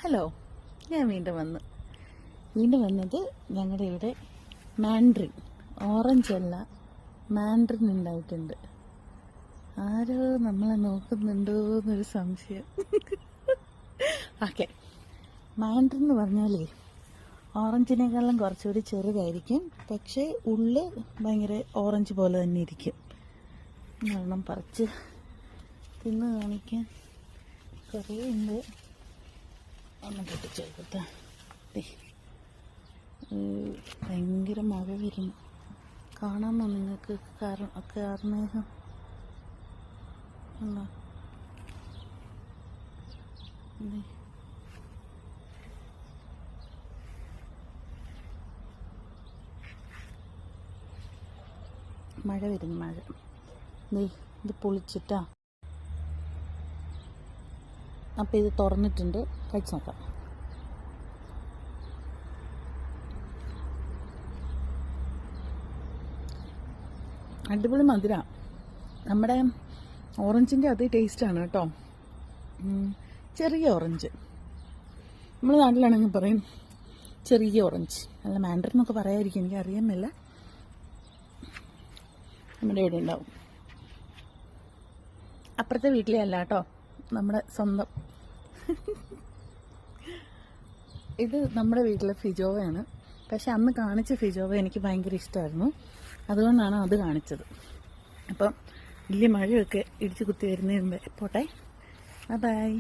Hello, ഞാൻ വീണ്ടും വന്നത് ഞങ്ങളുടെ ഇവിടെ മാൻഡ്രിൻ, ഓറഞ്ച് അല്ല മാൻഡ്രിൻ ഉണ്ടായിട്ടുണ്ട്. ആരോ നമ്മളെ നോക്കുന്നുണ്ടോ എന്നൊരു സംശയം. ഓക്കെ, മാൻഡ്രിൻ എന്ന് പറഞ്ഞാലേ ഓറഞ്ചിനേക്കാളും കുറച്ചുകൂടി ചെറുതായിരിക്കും, പക്ഷേ ഉള്ളിൽ ഭയങ്കര ഓറഞ്ച് പോലെ തന്നെ ഇരിക്കും. വെള്ളം പറിച്ച് തിന്ന് കാണിക്കാൻ കുറേ ഉണ്ട്. ഒന്ന് പൊട്ടിച്ചെടുക്കട്ടെ. ഭയങ്കര മഴ വരുന്നു. കാണാമോ നിങ്ങൾക്ക്? കാർമേഘം ഉണ്ടോ? മഴ വരുന്നു, മഴ. ഇത് പൊളിച്ചിട്ടാ. അപ്പം ഇത് തുറന്നിട്ടുണ്ട്, കഴിച്ച് നോക്കാം. അടിപൊളി മധുര. നമ്മുടെ ഓറഞ്ചിൻ്റെ അതേ ടേസ്റ്റാണ് കേട്ടോ. ചെറിയ ഓറഞ്ച്, നമ്മുടെ നാട്ടിലാണെങ്കിൽ പറയും ചെറിയ ഓറഞ്ച്, അല്ല മാൻഡ്രിൻ എന്നൊക്കെ പറയാതിരിക്കും, എനിക്ക് അറിയുന്നില്ല. നമ്മുടെ ഇവിടെ ഉണ്ടാവും. അപ്പുറത്തെ വീട്ടിലെ അല്ല കേട്ടോ, നമ്മുടെ സ്വന്തം. ഇത് നമ്മുടെ വീട്ടിലെ ഫിജോവയാണ്. പക്ഷെ അന്ന് കാണിച്ച ഫിജോവ എനിക്ക് ഭയങ്കര ഇഷ്ടമായിരുന്നു, അതുകൊണ്ടാണ് അത് കാണിച്ചത്. അപ്പം വലിയ മഴയൊക്കെ ഇടിച്ചു കുത്തി വരുന്നതിന് മുമ്പേ പോട്ടെ. ബൈ.